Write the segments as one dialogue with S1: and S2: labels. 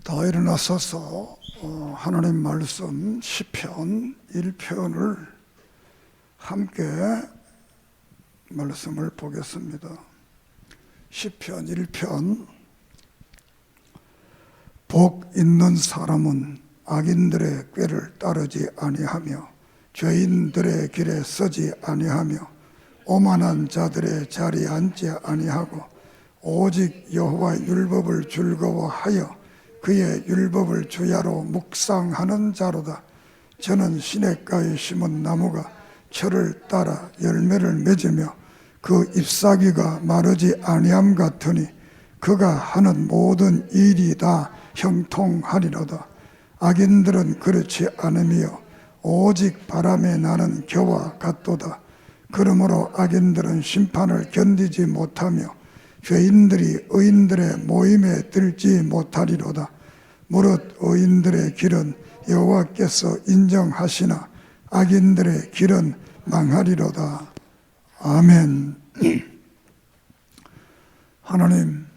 S1: 다 일어나서서 하나님 말씀 시편 1편을 함께 말씀을 보겠습니다. 시편 1편. 복 있는 사람은 악인들의 꾀를 따르지 아니하며 죄인들의 길에 서지 아니하며 오만한 자들의 자리에 앉지 아니하고 오직 여호와의 율법을 즐거워하여 그의 율법을 주야로 묵상하는 자로다. 저는 시냇가에 심은 나무가 철을 따라 열매를 맺으며 그 잎사귀가 마르지 아니함 같으니 그가 하는 모든 일이 다 형통하리로다. 악인들은 그렇지 않으며 오직 바람에 나는 겨와 같도다. 그러므로 악인들은 심판을 견디지 못하며 죄인들이 의인들의 모임에 들지 못하리로다. 무릇 의인들의 길은 여호와께서 인정하시나 악인들의 길은 망하리로다. 아멘. 하나님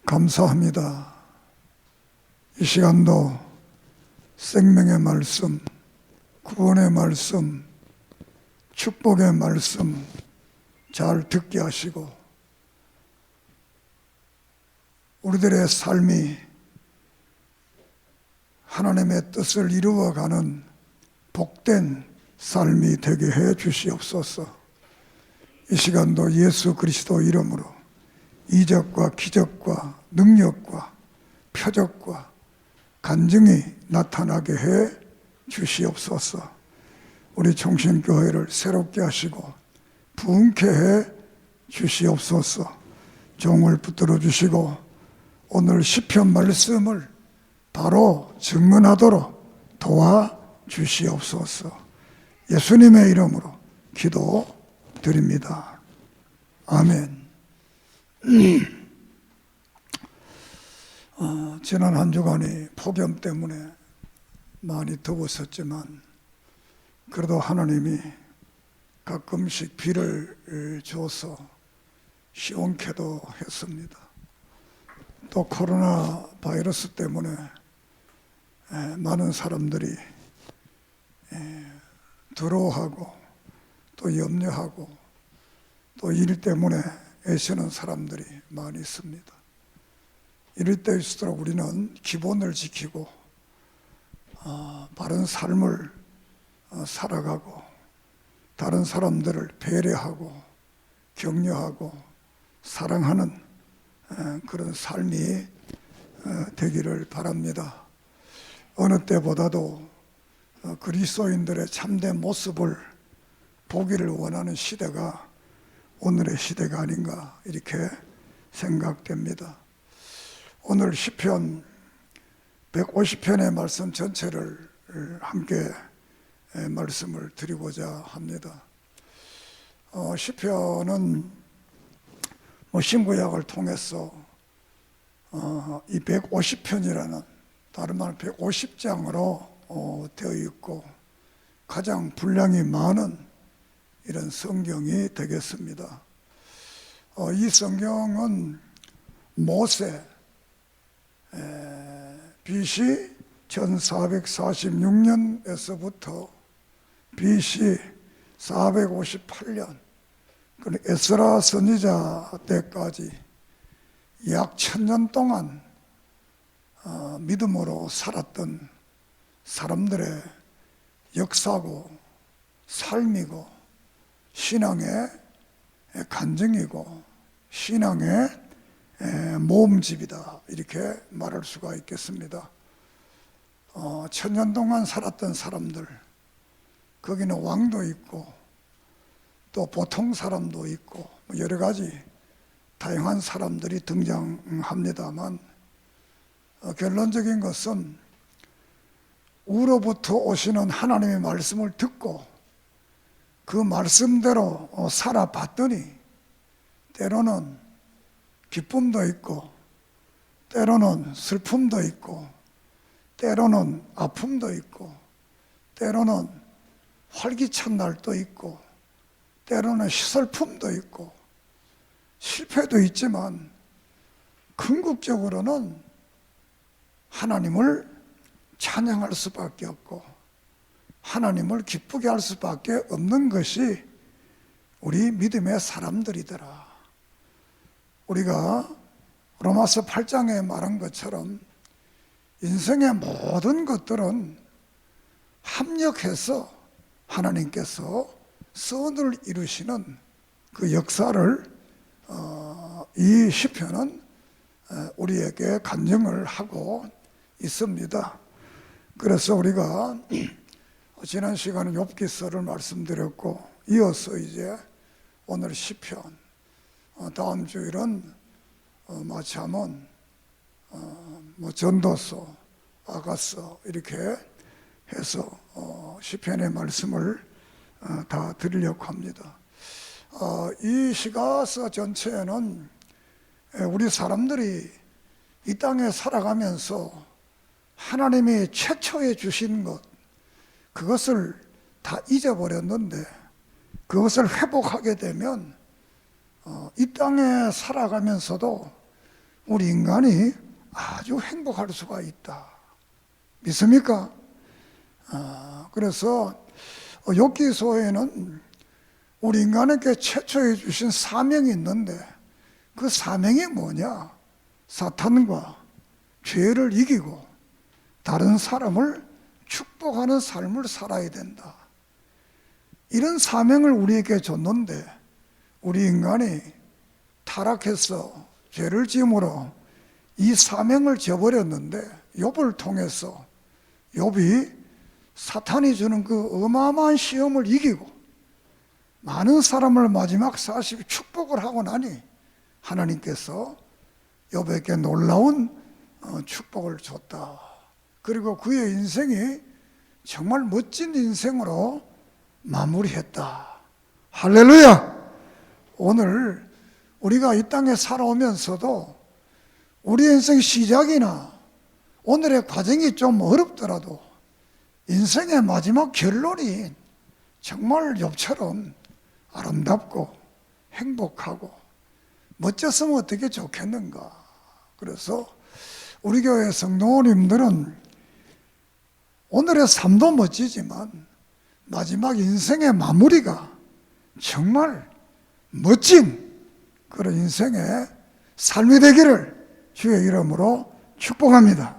S1: 감사합니다. 이 시간도 생명의 말씀, 구원의 말씀, 축복의 말씀 잘 듣게 하시고 우리들의 삶이 하나님의 뜻을 이루어가는 복된 삶이 되게 해 주시옵소서. 이 시간도 예수 그리스도 이름으로 이적과 기적과 능력과 표적과 간증이 나타나게 해 주시옵소서. 우리 청신교회를 새롭게 하시고 부흥케 해 주시옵소서. 종을 붙들어 주시고 오늘 시편 말씀을 바로 증언하도록 도와 주시옵소서. 예수님의 이름으로 기도드립니다. 아멘. 지난 한 주간이 폭염 때문에 많이 더웠었지만 그래도 하나님이 가끔씩 비를 줘서 시원케도 했습니다. 또 코로나 바이러스 때문에 많은 사람들이 두려워하고 또 염려하고 또 일 때문에 애쓰는 사람들이 많이 있습니다. 이럴 때일수록 우리는 기본을 지키고 바른 삶을 살아가고 다른 사람들을 배려하고 격려하고 사랑하는 그런 삶이 되기를 바랍니다. 어느 때보다도 그리스도인들의 참된 모습을 보기를 원하는 시대가 오늘의 시대가 아닌가 이렇게 생각됩니다. 오늘 시편 150편의 말씀 전체를 함께 말씀을 드리고자 합니다. 시편은 신구약을 통해서 이 150편이라는 다른 말로 150장으로 되어 있고 가장 분량이 많은 이런 성경이 되겠습니다. 이 성경은 모세 BC 1446년에서부터 BC 458년 에스라 선지자 때까지 약 1000년 동안 믿음으로 살았던 사람들의 역사고 삶이고 신앙의 간증이고 신앙의 모음집이다 이렇게 말할 수가 있겠습니다. 1000년 동안 살았던 사람들, 거기는 왕도 있고 또 보통 사람도 있고 여러 가지 다양한 사람들이 등장합니다만 결론적인 것은 우로부터 오시는 하나님의 말씀을 듣고 그 말씀대로 살아봤더니 때로는 기쁨도 있고 때로는 슬픔도 있고 때로는 아픔도 있고 때로는 활기찬 날도 있고 때로는 시설품도 있고 실패도 있지만 궁극적으로는 하나님을 찬양할 수밖에 없고 하나님을 기쁘게 할 수밖에 없는 것이 우리 믿음의 사람들이더라. 우리가 로마서 8장에 말한 것처럼 인생의 모든 것들은 합력해서 하나님께서 선을 이루시는 그 역사를 이 시편은 우리에게 간증을 하고 있습니다. 그래서 우리가 지난 시간에 욥기서를 말씀드렸고 이어서 이제 오늘 시편, 다음 주일은 마참은 전도서, 아가서 이렇게 해서 시편의 말씀을 다 드리려고 합니다. 이 시가서 전체에는 우리 사람들이 이 땅에 살아가면서 하나님이 최초에 주신 것, 그것을 다 잊어버렸는데 그것을 회복하게 되면 이 땅에 살아가면서도 우리 인간이 아주 행복할 수가 있다. 믿습니까? 그래서 욥기서에는 우리 인간에게 최초에 주신 사명이 있는데 그 사명이 뭐냐? 사탄과 죄를 이기고 다른 사람을 축복하는 삶을 살아야 된다. 이런 사명을 우리에게 줬는데 우리 인간이 타락해서 죄를 지음으로 이 사명을 저버렸는데 욥을 통해서 욥이 사탄이 주는 그 어마어마한 시험을 이기고 많은 사람을 마지막 40일 축복을 하고 나니 하나님께서 욥에게 놀라운 축복을 줬다. 그리고 그의 인생이 정말 멋진 인생으로 마무리했다. 할렐루야! 오늘 우리가 이 땅에 살아오면서도 우리 인생 시작이나 오늘의 과정이 좀 어렵더라도 인생의 마지막 결론이 정말 욥처럼 아름답고 행복하고 멋졌으면 어떻게 좋겠는가. 그래서 우리 교회 성도님들은 오늘의 삶도 멋지지만 마지막 인생의 마무리가 정말 멋진 그런 인생의 삶이 되기를 주의 이름으로 축복합니다.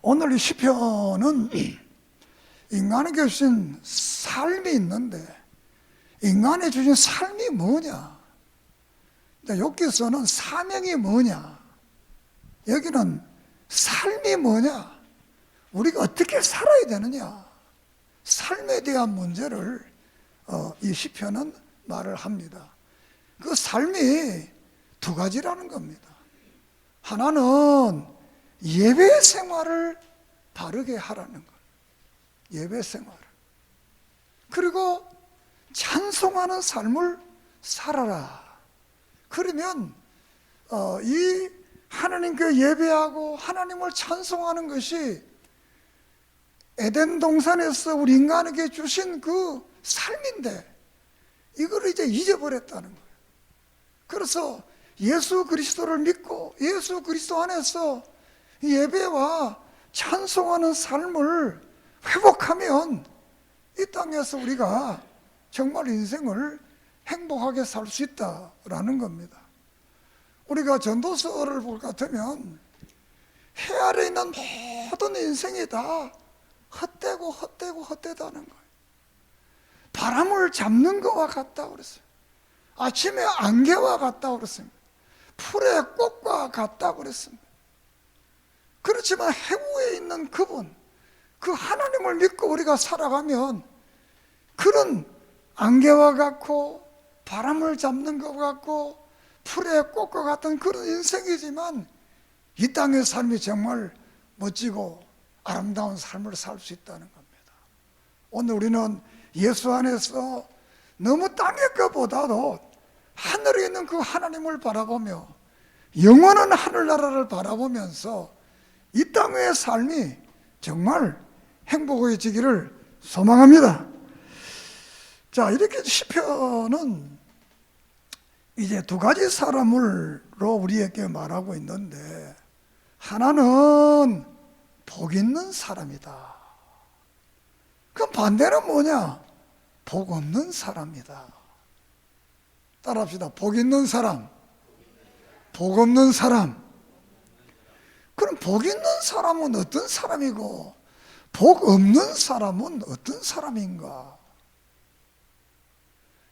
S1: 오늘 이 시편은 인간에게 주신 삶이 있는데 인간에 주신 삶이 뭐냐? 욥기서는 사명이 뭐냐? 여기는 삶이 뭐냐? 우리가 어떻게 살아야 되느냐? 삶에 대한 문제를 이 시편은 말을 합니다. 그 삶이 두 가지라는 겁니다. 하나는 예배 생활을 바르게 하라는 것. 예배 생활. 그리고 찬송하는 삶을 살아라. 그러면 이 하나님께 예배하고 하나님을 찬송하는 것이 에덴 동산에서 우리 인간에게 주신 그 삶인데 이걸 이제 잊어버렸다는 거예요. 그래서 예수 그리스도를 믿고 예수 그리스도 안에서 예배와 찬송하는 삶을 회복하면 이 땅에서 우리가 정말 인생을 행복하게 살 수 있다라는 겁니다. 우리가 전도서를 볼 것 같으면 해 아래 있는 모든 인생이 다 헛되고 헛되고 헛되다는 거예요. 바람을 잡는 것과 같다고 그랬어요. 아침에 안개와 같다고 그랬습니다. 풀의 꽃과 같다고 그랬습니다. 그렇지만 해구에 있는 그분, 그 하나님을 믿고 우리가 살아가면 그런 안개와 같고 바람을 잡는 것 같고 풀의 꽃과 같은 그런 인생이지만 이 땅의 삶이 정말 멋지고 아름다운 삶을 살 수 있다는 겁니다. 오늘 우리는 예수 안에서 너무 땅의 것보다도 하늘에 있는 그 하나님을 바라보며 영원한 하늘나라를 바라보면서 이 땅의 삶이 정말 행복해지기를 소망합니다. 자, 이렇게 시편은 이제 두 가지 사람으로 우리에게 말하고 있는데 하나는 복 있는 사람이다. 그럼 반대는 뭐냐? 복 없는 사람이다. 따라합시다. 복 있는 사람, 복 없는 사람. 그럼 복 있는 사람은 어떤 사람이고 복 없는 사람은 어떤 사람인가?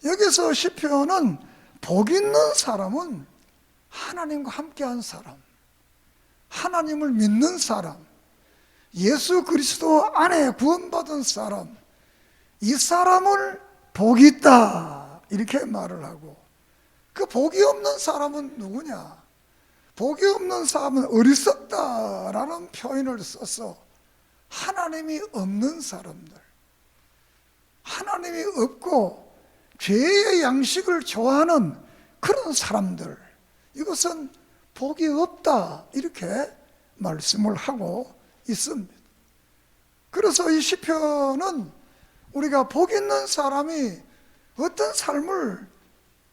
S1: 여기서 시편은 복 있는 사람은 하나님과 함께한 사람, 하나님을 믿는 사람, 예수 그리스도 안에 구원받은 사람, 이 사람을 복이 있다 이렇게 말을 하고, 그 복이 없는 사람은 누구냐? 복이 없는 사람은 어리석다라는 표현을 써서 하나님이 없는 사람들, 하나님이 없고 죄의 양식을 좋아하는 그런 사람들, 이것은 복이 없다 이렇게 말씀을 하고 있습니다. 그래서 이 시편은 우리가 복 있는 사람이 어떤 삶을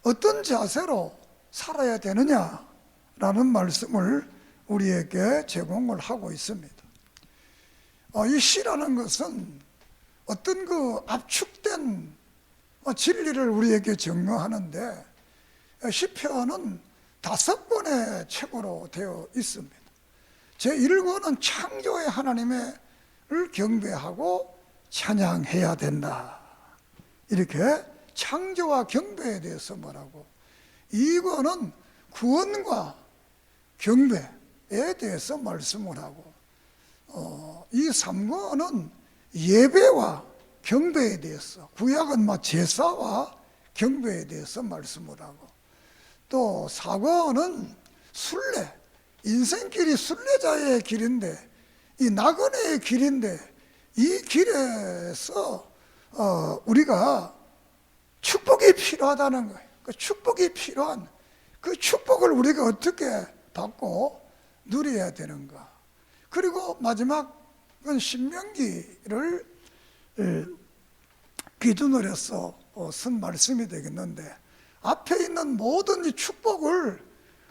S1: 어떤 자세로 살아야 되느냐라는 말씀을 우리에게 제공을 하고 있습니다. 이 시라는 것은 어떤 그 압축된 진리를 우리에게 증거하는데, 시편은 5권의 책으로 되어 있습니다. 제1권은 창조의 하나님을 경배하고 찬양해야 된다, 이렇게 창조와 경배에 대해서 말하고, 2권은 구원과 경배에 대해서 말씀을 하고, 이 3권은 예배와 경배에 대해서, 구약은 제사와 경배에 대해서 말씀을 하고, 또 4권은 순례, 인생길이 순례자의 길인데, 이 나그네의 길인데, 이 길에서 우리가 축복이 필요하다는 거예요. 그 축복이 필요한 그 축복을 우리가 어떻게 받고 누려야 되는가. 그리고 마지막은 신명기를 기준으로 해서 쓴 말씀이 되겠는데, 앞에 있는 모든 이 축복을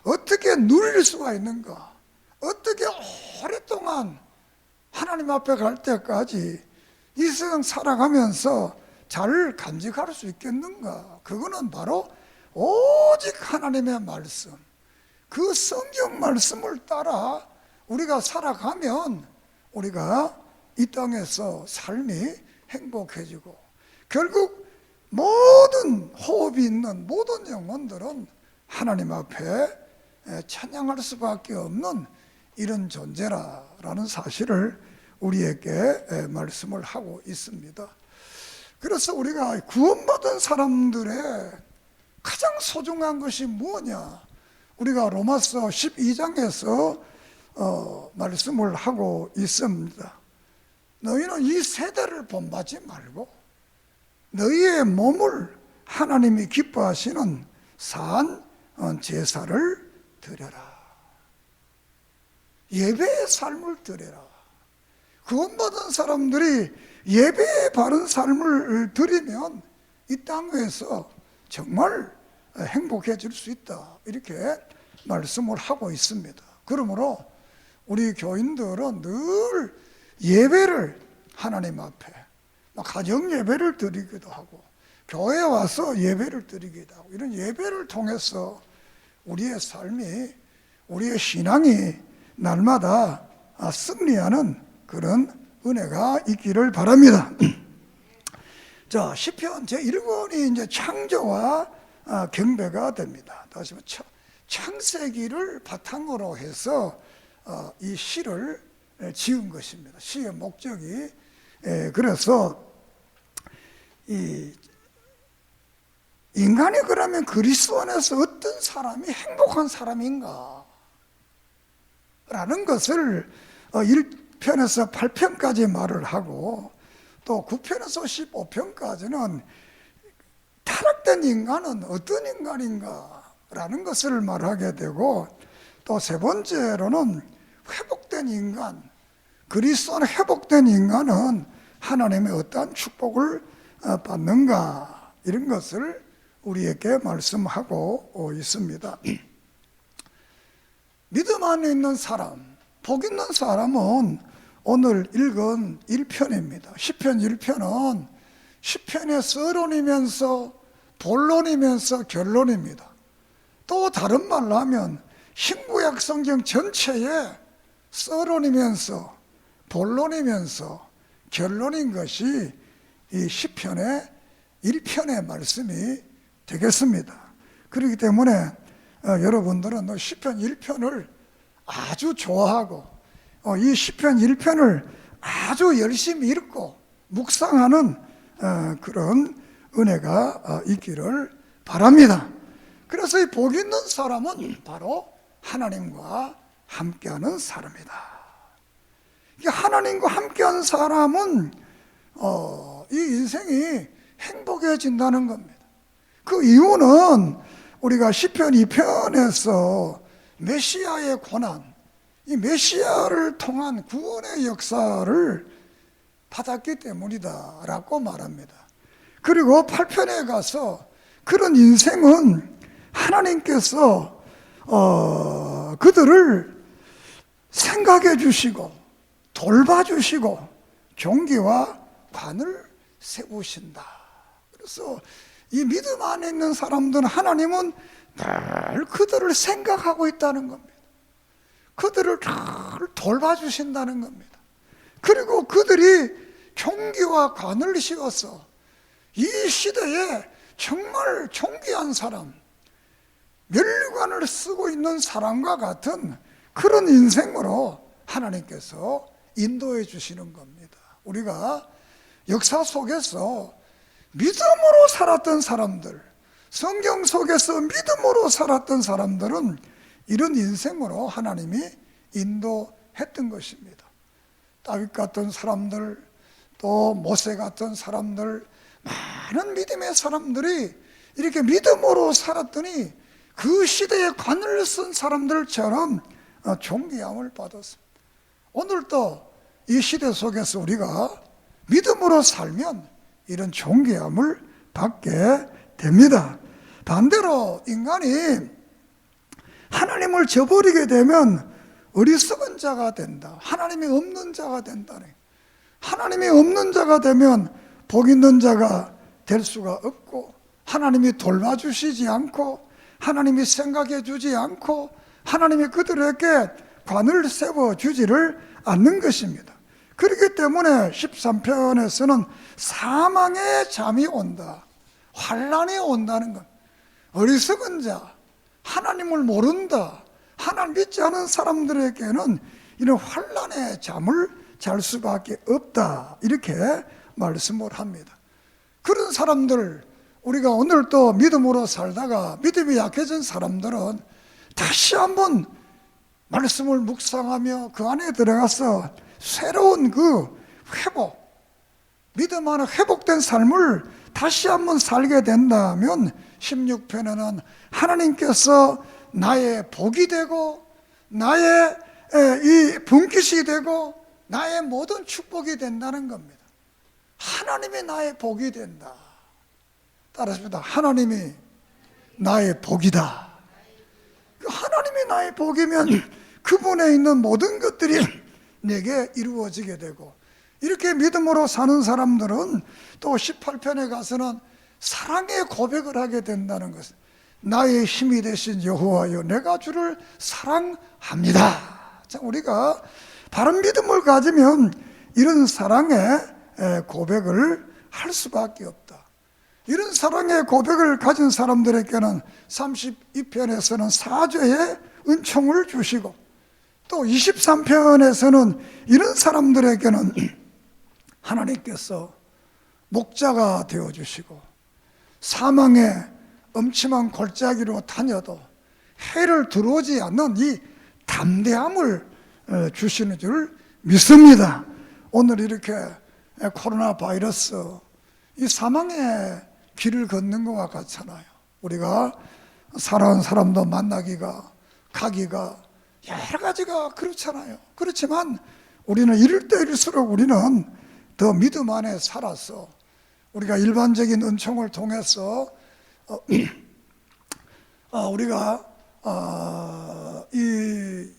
S1: 어떻게 누릴 수가 있는가, 어떻게 오랫동안 하나님 앞에 갈 때까지 이 세상 살아가면서 잘 간직할 수 있겠는가. 그거는 바로 오직 하나님의 말씀, 그 성경 말씀을 따라 우리가 살아가면 우리가 이 땅에서 삶이 행복해지고, 결국 모든 호흡이 있는 모든 영혼들은 하나님 앞에 찬양할 수밖에 없는 이런 존재라는 사실을 우리에게 말씀을 하고 있습니다. 그래서 우리가 구원받은 사람들의 가장 소중한 것이 뭐냐? 우리가 로마서 12장에서 말씀을 하고 있습니다. 너희는 이 세대를 본받지 말고 너희의 몸을 하나님이 기뻐하시는 산 제사를 드려라. 예배의 삶을 드려라. 구원받은 사람들이 예배에 바른 삶을 드리면 이 땅에서 정말 행복해질 수 있다, 이렇게 말씀을 하고 있습니다. 그러므로 우리 교인들은 늘 예배를 하나님 앞에, 가정 예배를 드리기도 하고 교회에 와서 예배를 드리기도 하고, 이런 예배를 통해서 우리의 삶이, 우리의 신앙이 날마다 승리하는 그런 은혜가 있기를 바랍니다. 자, 시편 제1권이 이제 창조와 경배가 됩니다. 다시 말해 창세기를 바탕으로 해서 이 시를 지은 것입니다. 시의 목적이, 그래서 이 인간이 그러면 그리스도 안에서 어떤 사람이 행복한 사람인가 라는 것을 1편에서 8편까지 말을 하고, 또 9편에서 15편까지는 타락된 인간은 어떤 인간인가 라는 것을 말하게 되고, 또 세 번째로는 회복된 인간, 그리스도 안에 회복된 인간은 하나님의 어떠한 축복을 받는가, 이런 것을 우리에게 말씀하고 있습니다. 믿음 안에 있는 사람, 복 있는 사람은 오늘 읽은 1편입니다. 시편 1편은 시편의 서론이면서 본론이면서 결론입니다. 또 다른 말로 하면 신구약 성경 전체의 서론이면서 본론이면서 결론인 것이 이 시편의 1편의 말씀이 되겠습니다. 그렇기 때문에 여러분들은 시편 1편을 아주 좋아하고 이 시편 1편을 아주 열심히 읽고 묵상하는 그런 은혜가 있기를 바랍니다. 그래서 이 복 있는 사람은 바로 하나님과 함께하는 사람이다. 하나님과 함께하는 사람은 이 인생이 행복해진다는 겁니다. 그 이유는 우리가 시편 2편에서 메시아의 고난, 이 메시아를 통한 구원의 역사를 받았기 때문이다 라고 말합니다. 그리고 8편에 가서 그런 인생은 하나님께서 그들을 생각해 주시고 돌봐주시고 종기와 관을 세우신다. 그래서 이 믿음 안에 있는 사람들은 하나님은 늘 그들을 생각하고 있다는 겁니다. 그들을 늘 돌봐주신다는 겁니다. 그리고 그들이 종기와 관을 씌워서 이 시대에 정말 존귀한 사람, 멸류관을 쓰고 있는 사람과 같은 그런 인생으로 하나님께서 인도해 주시는 겁니다. 우리가 역사 속에서 믿음으로 살았던 사람들, 성경 속에서 믿음으로 살았던 사람들은 이런 인생으로 하나님이 인도했던 것입니다. 다윗 같은 사람들, 또 모세 같은 사람들, 많은 믿음의 사람들이 이렇게 믿음으로 살았더니 그 시대에 관을 쓴 사람들처럼 존귀함을 받았습니다. 오늘도 이 시대 속에서 우리가 믿음으로 살면 이런 존귀함을 받게 됩니다. 반대로 인간이 하나님을 저버리게 되면 어리석은 자가 된다. 하나님이 없는 자가 된다네. 하나님이 없는 자가 되면 복 있는 자가 될 수가 없고, 하나님이 돌봐주시지 않고, 하나님이 생각해 주지 않고, 하나님이 그들에게 관을 세워주지를 않는 것입니다. 그렇기 때문에 13편에서는 사망의 잠이 온다, 환난이 온다는 것. 어리석은 자, 하나님을 모른다, 하나님 믿지 않은 사람들에게는 이런 환난의 잠을 잘 수밖에 없다, 이렇게 말씀을 합니다. 그런 사람들, 우리가 오늘 또 믿음으로 살다가 믿음이 약해진 사람들은 다시 한번 말씀을 묵상하며 그 안에 들어가서 새로운 그 회복, 믿음 안에 회복된 삶을 다시 한번 살게 된다면 16편에는 하나님께서 나의 복이 되고 나의 이 분깃이 되고 나의 모든 축복이 된다는 겁니다. 하나님이 나의 복이 된다. 따라합니다. 하나님이 나의 복이다. 하나님이 나의 복이면 그분에 있는 모든 것들이 내게 이루어지게 되고, 이렇게 믿음으로 사는 사람들은 또 18편에 가서는 사랑의 고백을 하게 된다는 것은, 나의 힘이 되신 여호와여, 내가 주를 사랑합니다. 자, 우리가 바른 믿음을 가지면 이런 사랑의 고백을 할 수밖에 없다. 이런 사랑의 고백을 가진 사람들에게는 32편에서는 사죄의 은총을 주시고, 또 23편에서는 이런 사람들에게는 하나님께서 목자가 되어주시고, 사망의 엄침한 골짜기로 다녀도 해를 들어오지 않는 이 담대함을 주시는 줄 믿습니다. 오늘 이렇게 코로나 바이러스, 이 사망의 길을 걷는 것과 같잖아요. 우리가 사랑하는 사람도 만나기가, 가기가 여러 가지가 그렇잖아요. 그렇지만 우리는 이럴 때일수록 우리는 더 믿음 안에 살아서 우리가 일반적인 은총을 통해서 우리가 이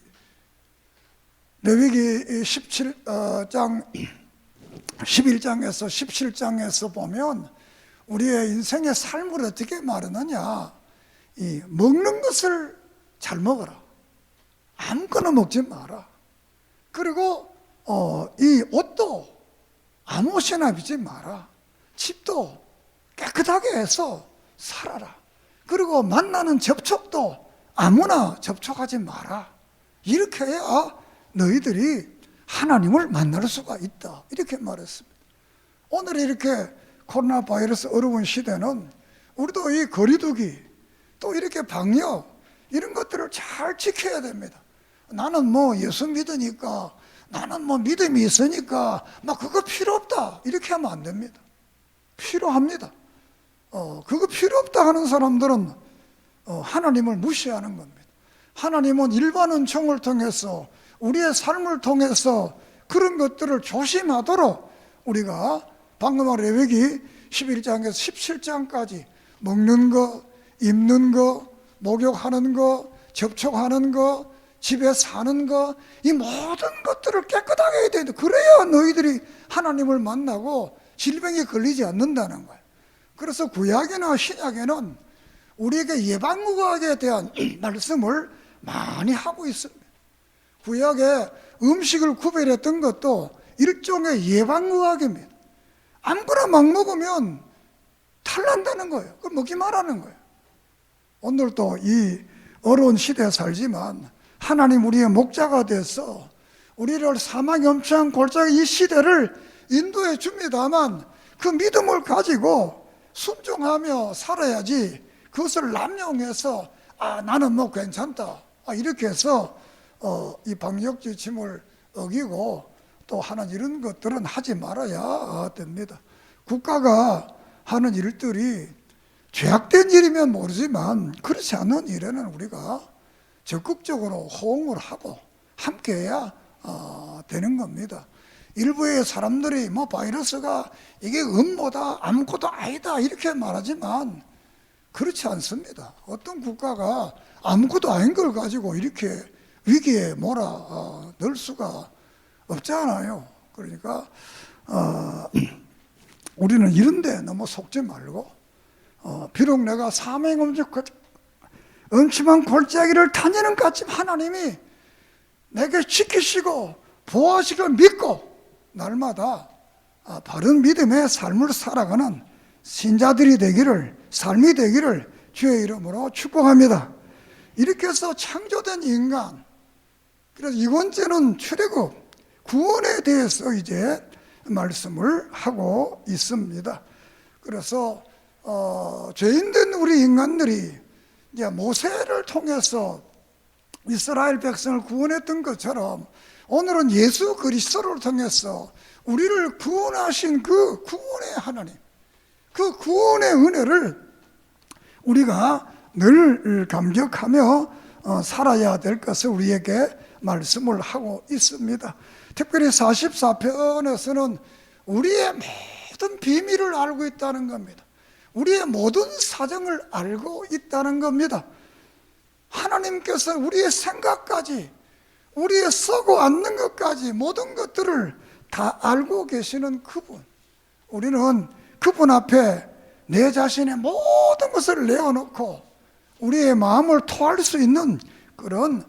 S1: 레위기 11장에서 17장에서 보면 우리의 인생의 삶을 어떻게 말하느냐, 이 먹는 것을 잘 먹어라, 아무거나 먹지 마라. 그리고 이 옷도 아무 옷이나 입지 마라. 집도 깨끗하게 해서 살아라. 그리고 만나는 접촉도 아무나 접촉하지 마라. 이렇게 해야 너희들이 하나님을 만날 수가 있다, 이렇게 말했습니다. 오늘 이렇게 코로나 바이러스 어려운 시대는 우리도 이 거리두기, 또 이렇게 방역, 이런 것들을 잘 지켜야 됩니다. 나는 뭐 예수 믿으니까, 나는 뭐 믿음이 있으니까 막 그거 필요 없다, 이렇게 하면 안 됩니다. 필요합니다. 그거 필요 없다 하는 사람들은 하나님을 무시하는 겁니다. 하나님은 일반 은총을 통해서, 우리의 삶을 통해서 그런 것들을 조심하도록 우리가 방금 한 레위기 11장에서 17장까지 먹는 거, 입는 거, 목욕하는 거, 접촉하는 거, 집에 사는 거, 이 모든 것들을 깨끗하게 해야 되는데, 그래야 너희들이 하나님을 만나고 질병에 걸리지 않는다는 거예요. 그래서 구약이나 신약에는 우리에게 예방의학에 대한 말씀을 많이 하고 있습니다. 구약에 음식을 구별했던 것도 일종의 예방의학입니다. 아무거나 막 먹으면 탈난다는 거예요. 그걸 먹지 말라는 거예요. 오늘도 이 어려운 시대에 살지만 하나님 우리의 목자가 돼서 우리를 사망이 엄청난 골짜기 이 시대를 인도해 줍니다만, 그 믿음을 가지고 순종하며 살아야지, 그것을 남용해서 나는 뭐 괜찮다, 이렇게 해서 이 방역 지침을 어기고 또 하는 이런 것들은 하지 말아야 됩니다. 국가가 하는 일들이 죄악된 일이면 모르지만 그렇지 않은 일에는 우리가 적극적으로 호응을 하고 함께해야 되는 겁니다. 일부의 사람들이 뭐 바이러스가 이게 음모다, 아무것도 아니다, 이렇게 말하지만 그렇지 않습니다. 어떤 국가가 아무것도 아닌 걸 가지고 이렇게 위기에 몰아넣을 수가 없잖아요. 그러니까 우리는 이런 데 너무 속지 말고, 비록 내가 음침한 골짜기를 다니는 것 같지만 하나님이 내게 지키시고 보호하시고 믿고 날마다 바른 믿음의 삶을 살아가는 신자들이 되기를, 삶이 되기를 주의 이름으로 축복합니다. 이렇게 해서 창조된 인간, 그래서 이번째는 출애굽, 구원에 대해서 이제 말씀을 하고 있습니다. 그래서 죄인된 우리 인간들이 이제 모세를 통해서 이스라엘 백성을 구원했던 것처럼 오늘은 예수 그리스도를 통해서 우리를 구원하신 그 구원의 하나님, 그 구원의 은혜를 우리가 늘 감격하며 살아야 될 것을 우리에게 말씀을 하고 있습니다. 특별히 44편에서는 우리의 모든 비밀을 알고 있다는 겁니다. 우리의 모든 사정을 알고 있다는 겁니다. 하나님께서 우리의 생각까지, 우리의 쓰고 앉는 것까지 모든 것들을 다 알고 계시는 그분, 우리는 그분 앞에 내 자신의 모든 것을 내어놓고 우리의 마음을 토할 수 있는 그런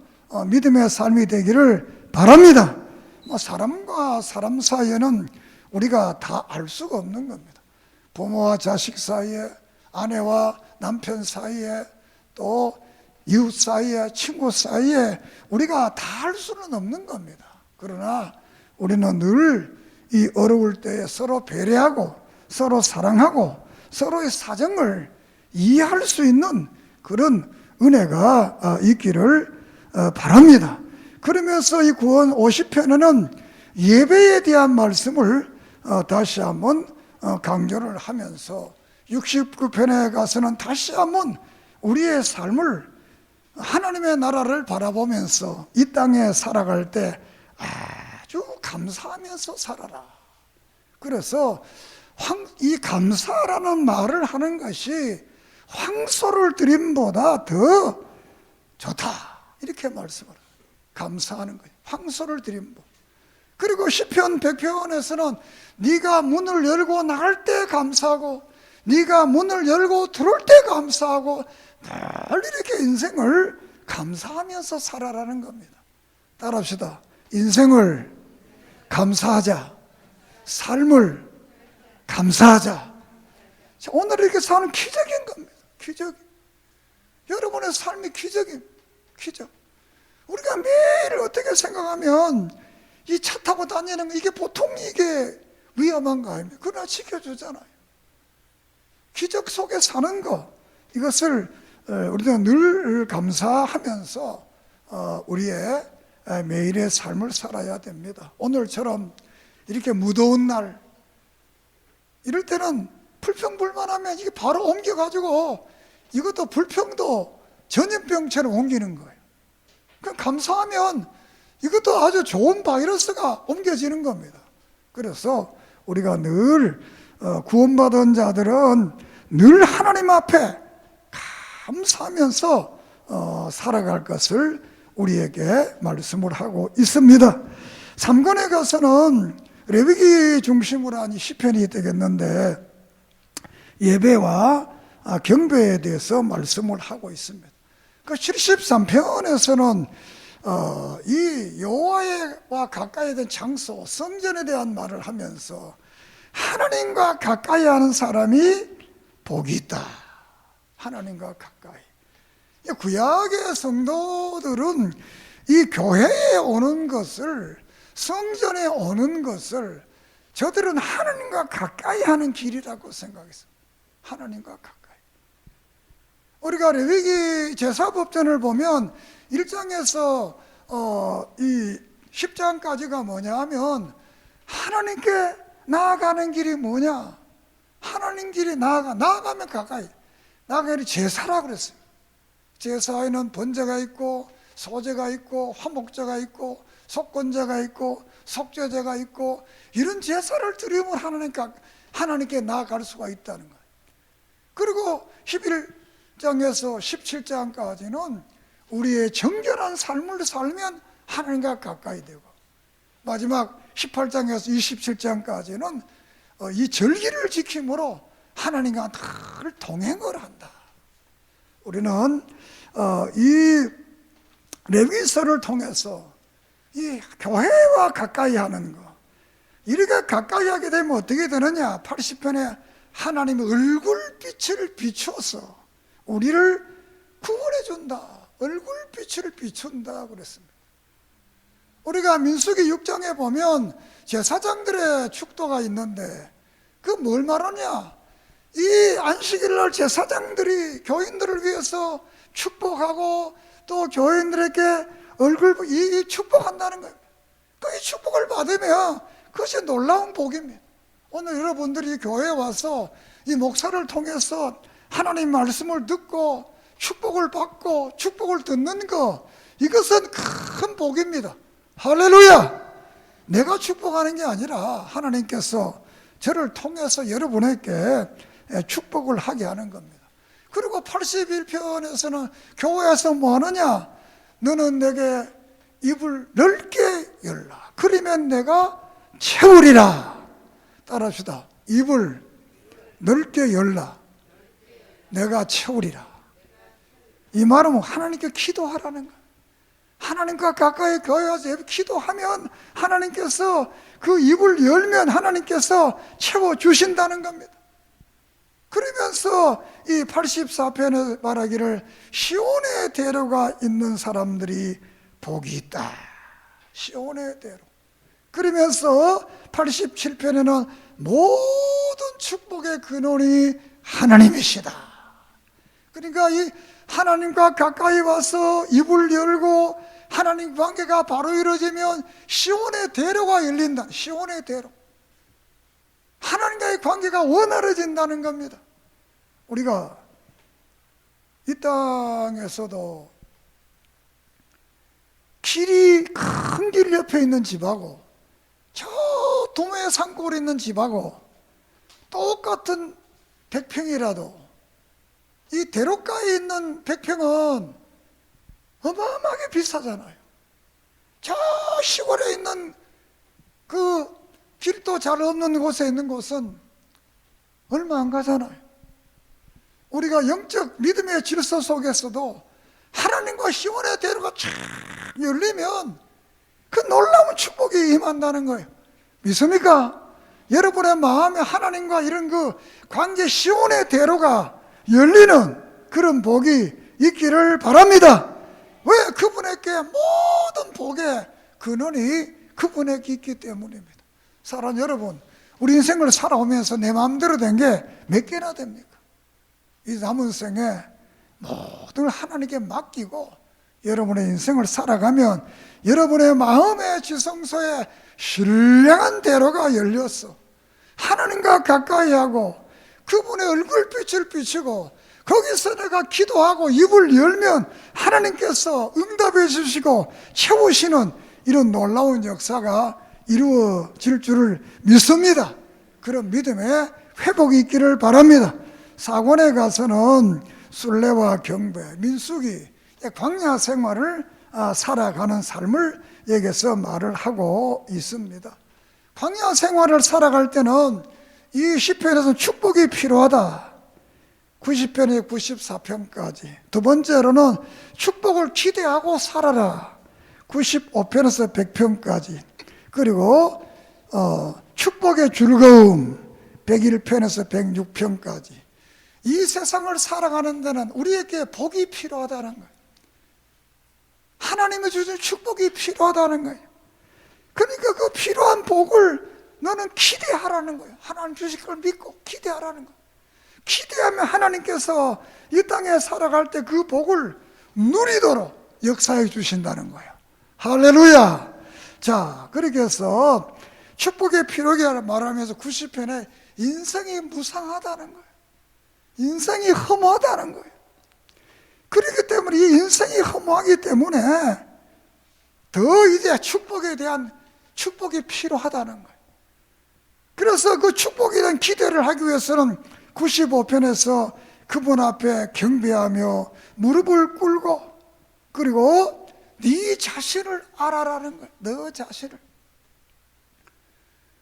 S1: 믿음의 삶이 되기를 바랍니다. 사람과 사람 사이에는 우리가 다 알 수가 없는 겁니다. 부모와 자식 사이에, 아내와 남편 사이에, 또 이웃 사이에, 친구 사이에 우리가 다 알 수는 없는 겁니다. 그러나 우리는 늘 이 어려울 때에 서로 배려하고 서로 사랑하고 서로의 사정을 이해할 수 있는 그런 은혜가 있기를 바랍니다. 그러면서 이 구원 50편에는 예배에 대한 말씀을 다시 한번 강조를 하면서 69편에 가서는 다시 한번 우리의 삶을, 하나님의 나라를 바라보면서 이 땅에 살아갈 때 아주 감사하면서 살아라. 그래서 이 감사라는 말을 하는 것이 황소를 드림보다 더 좋다, 이렇게 말씀을 해요. 감사하는 거예요. 황소를 드린 복. 그리고 시편 100편에서는 네가 문을 열고 나갈 때 감사하고 네가 문을 열고 들어올 때 감사하고 늘 이렇게 인생을 감사하면서 살아라는 겁니다. 따라합시다. 인생을 감사하자. 삶을 감사하자. 오늘 이렇게 사는 기적인 겁니다. 기적. 여러분의 삶이 기적입니다. 기적. 우리가 매일 어떻게 생각하면 이 차 타고 다니는 거 이게 보통 이게 위험한 거 아닙니까? 그러나 지켜주잖아요. 기적 속에 사는 거, 이것을 우리가 늘 감사하면서 우리의 매일의 삶을 살아야 됩니다. 오늘처럼 이렇게 무더운 날, 이럴 때는 불평불만하면 이게 바로 옮겨가지고 이것도 불평도 전염병처럼 옮기는 거예요. 그럼 감사하면 이것도 아주 좋은 바이러스가 옮겨지는 겁니다. 그래서 우리가 늘 구원받은 자들은 늘 하나님 앞에 감사하면서 살아갈 것을 우리에게 말씀을 하고 있습니다. 3권에 가서는 레위기 중심으로 한 시편이 되겠는데 예배와 경배에 대해서 말씀을 하고 있습니다. 그 73편에서는 이 여호와와 가까이 된 장소, 성전에 대한 말을 하면서 하나님과 가까이 하는 사람이 복이 있다. 하나님과 가까이. 구약의 성도들은 이 교회에 오는 것을, 성전에 오는 것을 저들은 하나님과 가까이 하는 길이라고 생각했어요. 하나님과 가까이. 우리가 레위기 제사법전을 보면 1장에서 이 10장까지가 뭐냐 하면 하나님께 나아가는 길이 뭐냐? 하나님 길이 나아가면 가까이. 나아가는 제사라고 그랬어요. 제사에는 번제가 있고 소제가 있고 화목제가 있고 속건제가 있고 속죄제가 있고 이런 제사를 드리면 하나님께 나아갈 수가 있다는 거예요. 그리고 11장에서 17장까지는 우리의 정결한 삶을 살면 하나님과 가까이 되고 마지막 18장에서 27장까지는 이 절기를 지킴으로 하나님과 늘 동행을 한다. 우리는 이 레위기서를 통해서 이 교회와 가까이 하는 거, 이렇게 가까이 하게 되면 어떻게 되느냐? 80편에 하나님의 얼굴빛을 비추어서 우리를 구원해 준다. 얼굴빛을 비춘다 그랬습니다. 우리가 민수기 6장에 보면 제사장들의 축도가 있는데 그 뭘 말하냐? 이 안식일날 제사장들이 교인들을 위해서 축복하고 또 교인들에게 이 축복한다는 거예요. 이 축복을 받으면 그것이 놀라운 복입니다. 오늘 여러분들이 교회에 와서 이 목사를 통해서 하나님 말씀을 듣고 축복을 받고 축복을 듣는 거, 이것은 큰 복입니다. 할렐루야! 내가 축복하는 게 아니라 하나님께서 저를 통해서 여러분에게 축복을 하게 하는 겁니다. 그리고 81편에서는 교회에서 뭐 하느냐? 너는 내게 입을 넓게 열라. 그러면 내가 채우리라. 따라합시다. 입을 넓게 열라. 내가 채우리라. 이 말은 하나님께 기도하라는 거예요. 하나님과 가까이 교회 와서 기도하면 하나님께서 그 입을 열면 하나님께서 채워주신다는 겁니다. 그러면서 이 84편에 말하기를 시온의 대로가 있는 사람들이 복이 있다. 시온의 대로. 그러면서 87편에는 모든 축복의 근원이 하나님이시다. 그러니까 이 하나님과 가까이 와서 입을 열고 하나님 관계가 바로 이루어지면 시온의 대로가 열린다. 시온의 대로. 하나님과의 관계가 원활해진다는 겁니다. 우리가 이 땅에서도 큰 길 옆에 있는 집하고 저 동해 산골에 있는 집하고 똑같은 100평이라도 이 대로가에 있는 100평은 어마어마하게 비싸잖아요. 저 시골에 있는 그 길도 잘 없는 곳에 있는 곳은 얼마 안 가잖아요. 우리가 영적 믿음의 질서 속에서도 하나님과 시원의 대로가 쫙 열리면 그 놀라운 축복이 임한다는 거예요. 믿습니까? 여러분의 마음에 하나님과 이런 그 관계 시온의 대로가 열리는 그런 복이 있기를 바랍니다. 왜? 그분에게 모든 복의 근원이 그분에게 있기 때문입니다. 사랑 여러분, 우리 인생을 살아오면서 내 마음대로 된 게 몇 개나 됩니까? 이 남은 생에 모든 걸 하나님께 맡기고 여러분의 인생을 살아가면 여러분의 마음의 지성소에 신령한 대로가 열렸어. 하나님과 가까이 하고 그분의 얼굴빛을 비추고 거기서 내가 기도하고 입을 열면 하나님께서 응답해 주시고 채우시는 이런 놀라운 역사가 이루어질 줄을 믿습니다. 그런 믿음의 회복이 있기를 바랍니다. 사관에 가서는 순례와 경배, 민수기, 광야 생활을 살아가는 삶을 여기서 말을 하고 있습니다. 광야 생활을 살아갈 때는 이 시편에서는 축복이 필요하다. 90편에 94편까지. 두 번째로는 축복을 기대하고 살아라. 95편에서 100편까지. 그리고 축복의 즐거움 101편에서 106편까지. 이 세상을 살아가는 데는 우리에게 복이 필요하다는 거예요. 하나님이 주신 축복이 필요하다는 거예요. 그러니까 그 필요한 복을 너는 기대하라는 거예요. 하나님 주실 걸 믿고 기대하라는 거예요. 기대하면 하나님께서 이 땅에 살아갈 때 그 복을 누리도록 역사해 주신다는 거예요. 할렐루야. 자, 그렇게 해서 축복의 필요하게 말하면서 90편에 인생이 무상하다는 거예요. 인생이 허무하다는 거예요. 그렇기 때문에 이 인생이 허무하기 때문에 더 이제 축복에 대한 축복이 필요하다는 거예요. 그래서 그 축복에 대한 기대를 하기 위해서는 95편에서 그분 앞에 경배하며 무릎을 꿇고 그리고 네 자신을 알아라는 거예요. 너 자신을.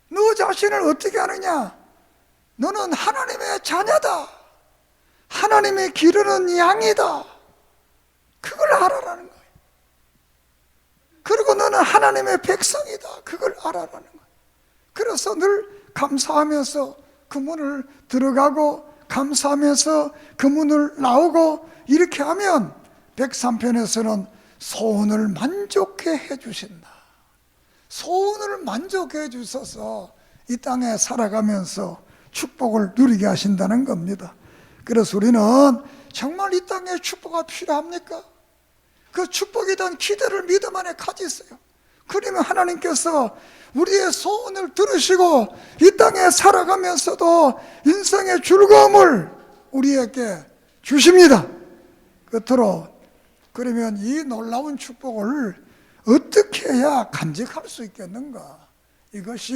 S1: 너 자신을 어떻게 아느냐? 너는 하나님의 자녀다. 하나님의 기르는 양이다. 그걸 알아라는 거예요. 그리고 너는 하나님의 백성이다. 그걸 알아라는 거예요. 그래서 늘 감사하면서 그 문을 들어가고 감사하면서 그 문을 나오고 이렇게 하면 103편에서는 소원을 만족해 해주신다. 소원을 만족해 주셔서 이 땅에 살아가면서 축복을 누리게 하신다는 겁니다. 그래서 우리는 정말 이 땅에 축복가 필요합니까? 그 축복에 대한 기대를 믿음 안에 가지세요. 그러면 하나님께서 우리의 소원을 들으시고 이 땅에 살아가면서도 인생의 즐거움을 우리에게 주십니다. 끝으로 그러면 이 놀라운 축복을 어떻게 해야 간직할 수 있겠는가? 이것이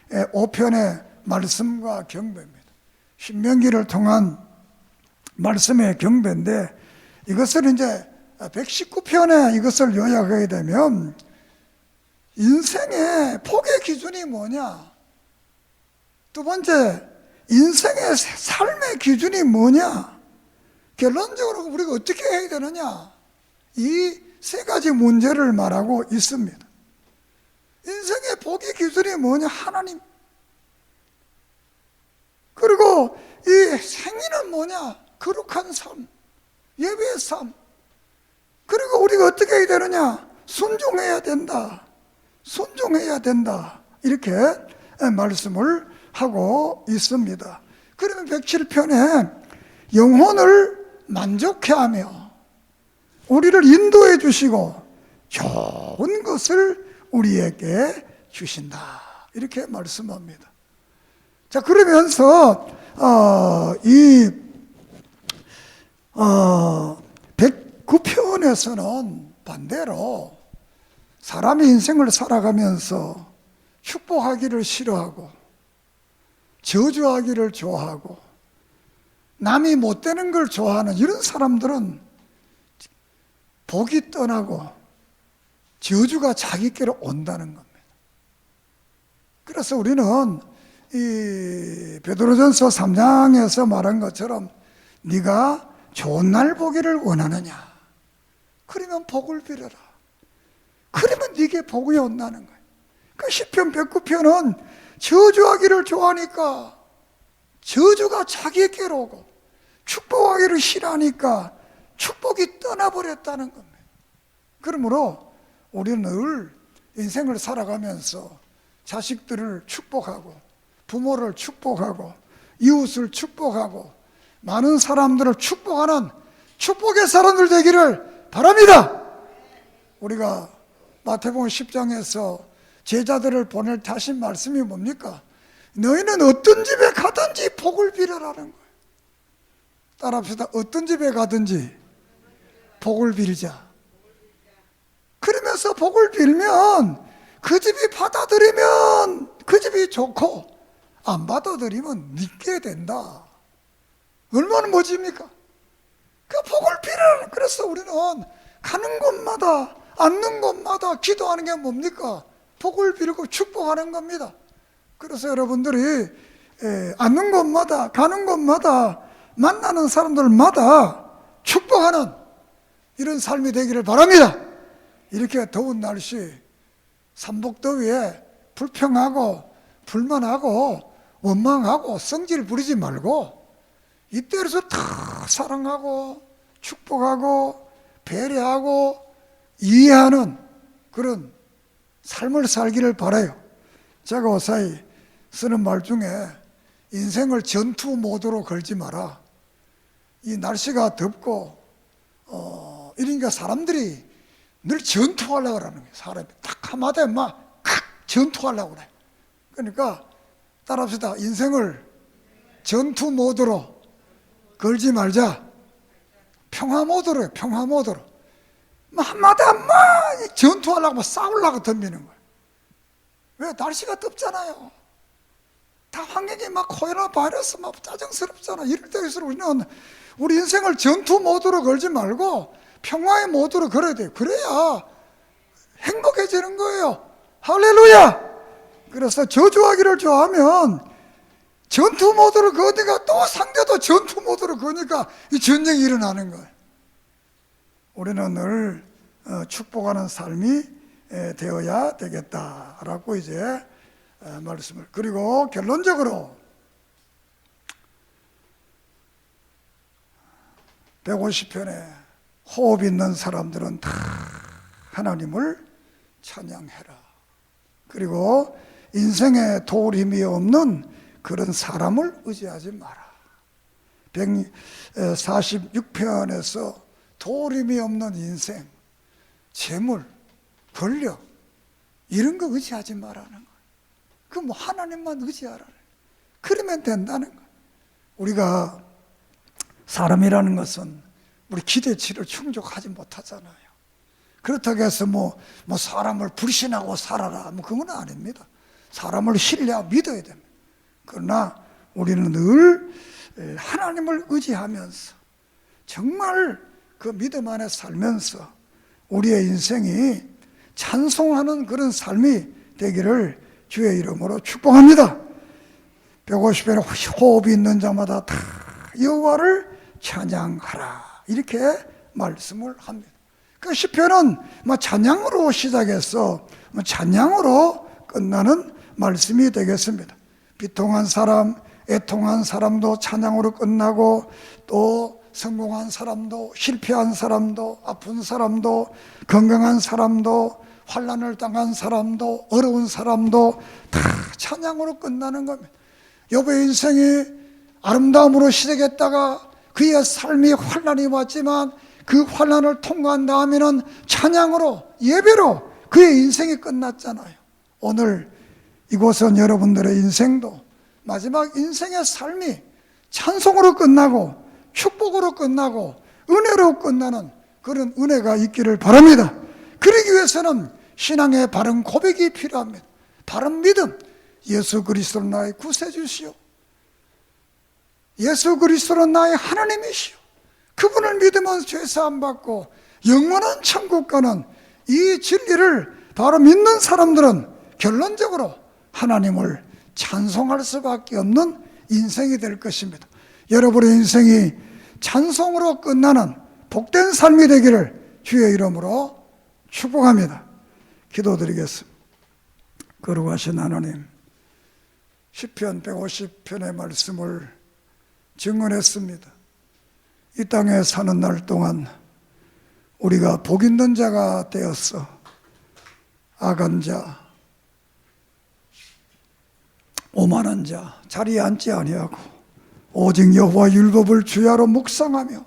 S1: 5편의 말씀과 경배입니다. 신명기를 통한 말씀의 경배인데 이것을 이제 119편에 이것을 요약하게 되면 인생의 복의 기준이 뭐냐? 두 번째, 인생의 삶의 기준이 뭐냐? 결론적으로 우리가 어떻게 해야 되느냐? 이 세 가지 문제를 말하고 있습니다. 인생의 복의 기준이 뭐냐? 하나님. 그리고 이 행위는 뭐냐? 거룩한 삶, 예배의 삶. 그리고 우리가 어떻게 해야 되느냐? 순종해야 된다. 순종해야 된다. 이렇게 말씀을 하고 있습니다. 그러면 107편에 영혼을 만족해 하며 우리를 인도해 주시고 좋은 것을 우리에게 주신다. 이렇게 말씀합니다. 자, 그러면서 이 109편에서는 반대로 사람이 인생을 살아가면서 축복하기를 싫어하고 저주하기를 좋아하고 남이 못 되는 걸 좋아하는 이런 사람들은 복이 떠나고 저주가 자기께로 온다는 겁니다. 그래서 우리는 이 베드로전서 3장에서 말한 것처럼 네가 좋은 날 보기를 원하느냐? 그러면 복을 빌어라. 그러면 네게 복이 온다는 거예요. 그 시편 109편은 저주하기를 좋아하니까 저주가 자기에게로 오고 축복하기를 싫어하니까 축복이 떠나버렸다는 겁니다. 그러므로 우리는 늘 인생을 살아가면서 자식들을 축복하고 부모를 축복하고 이웃을 축복하고 많은 사람들을 축복하는 축복의 사람들 되기를 바랍니다. 우리가 마태복음 10장에서 제자들을 보낼 때 하신 말씀이 뭡니까? 너희는 어떤 집에 가든지 복을 빌어라는 거예요. 따라합시다. 어떤 집에 가든지 복을 빌자. 그러면서 복을 빌면 그 집이 받아들이면 그 집이 좋고 안 받아들이면 믿게 된다. 얼마나 멋집니까? 그 복을 빌어라. 그래서 우리는 가는 곳마다 앉는 곳마다 기도하는 게 뭡니까? 복을 빌고 축복하는 겁니다. 그래서 여러분들이 앉는 곳마다 가는 곳마다 만나는 사람들마다 축복하는 이런 삶이 되기를 바랍니다. 이렇게 더운 날씨 삼복더위에 불평하고 불만하고 원망하고 성질 부리지 말고 이때에서 다 사랑하고 축복하고 배려하고 이해하는 그런 삶을 살기를 바라요. 제가 어사이 쓰는 말 중에 인생을 전투 모드로 걸지 마라. 이 날씨가 덥고 이러니까 사람들이 늘 전투하려고 그러는 거예요. 사람이 딱 한마디에 막 전투하려고 그래. 그러니까 따라합시다. 인생을 전투 모드로 걸지 말자. 평화 모드로, 평화 모드로. 한마디에 막 전투하려고 막 싸우려고 덤비는 거예요. 왜? 날씨가 덥잖아요. 다 환경이 막 코로나 바이러스 막 짜증스럽잖아. 이럴 때일수록 우리는 우리 인생을 전투 모드로 걸지 말고 평화의 모드로 걸어야 돼요. 그래야 행복해지는 거예요. 할렐루야! 그래서 저주하기를 좋아하면 전투 모드로 거니까 또 상대도 전투 모드로 거니까 이 전쟁이 일어나는 거예요. 우리는 늘 축복하는 삶이 되어야 되겠다라고 이제 말씀을. 그리고 결론적으로 150편에 호흡 있는 사람들은 다 하나님을 찬양해라. 그리고 인생에 도울 힘이 없는 그런 사람을 의지하지 마라. 146편에서 도울 힘이 없는 인생, 재물, 권력 이런 거 의지하지 말라는 거예요. 그 뭐 하나님만 의지하라. 그러면 된다는 거예요. 우리가 사람이라는 것은 우리 기대치를 충족하지 못하잖아요. 그렇다고 해서 뭐 사람을 불신하고 살아라. 그건 아닙니다. 사람을 신뢰하고 믿어야 됩니다. 그러나 우리는 늘 하나님을 의지하면서 정말 그 믿음 안에 살면서 우리의 인생이 찬송하는 그런 삶이 되기를 주의 이름으로 축복합니다. 150편에 호흡이 있는 자마다 다 여호와를 찬양하라. 이렇게 말씀을 합니다. 그 시편은 찬양으로 시작해서 찬양으로 끝나는 말씀이 되겠습니다. 비통한 사람, 애통한 사람도 찬양으로 끝나고 또 성공한 사람도 실패한 사람도 아픈 사람도 건강한 사람도 환난을 당한 사람도 어려운 사람도 다 찬양으로 끝나는 겁니다. 욥의 인생이 아름다움으로 시작했다가 그의 삶이 환난이 왔지만 그 환난을 통과한 다음에는 찬양으로 예배로 그의 인생이 끝났잖아요. 오늘 이곳은 여러분들의 인생도 마지막 인생의 삶이 찬송으로 끝나고 축복으로 끝나고 은혜로 끝나는 그런 은혜가 있기를 바랍니다. 그러기 위해서는 신앙의 바른 고백이 필요합니다. 바른 믿음, 예수 그리스도는 나의 구세주시오, 예수 그리스도는 나의 하나님이시오, 그분을 믿으면 죄사함 받고 영원한 천국 가는 이 진리를 바로 믿는 사람들은 결론적으로 하나님을 찬송할 수밖에 없는 인생이 될 것입니다. 여러분의 인생이 찬송으로 끝나는 복된 삶이 되기를 주의 이름으로 축복합니다. 기도드리겠습니다. 거룩하신 하나님, 시편 150편의 말씀을 증언했습니다. 이 땅에 사는 날 동안 우리가 복 있는 자가 되었어 악한 자, 오만한 자 자리에 앉지 아니하고 오직 여호와 율법을 주야로 묵상하며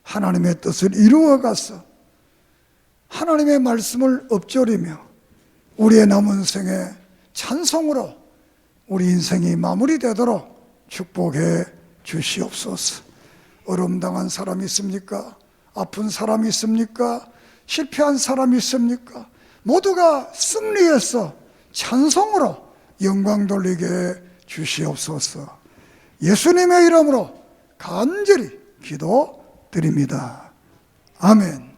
S1: 하나님의 뜻을 이루어가서 하나님의 말씀을 엎조리며 우리의 남은 생에 찬송으로 우리 인생이 마무리되도록 축복해 주시옵소서. 어려움당한 사람이 있습니까? 아픈 사람이 있습니까? 실패한 사람이 있습니까? 모두가 승리해서 찬송으로 영광 돌리게 주시옵소서. 예수님의 이름으로 간절히 기도드립니다. 아멘.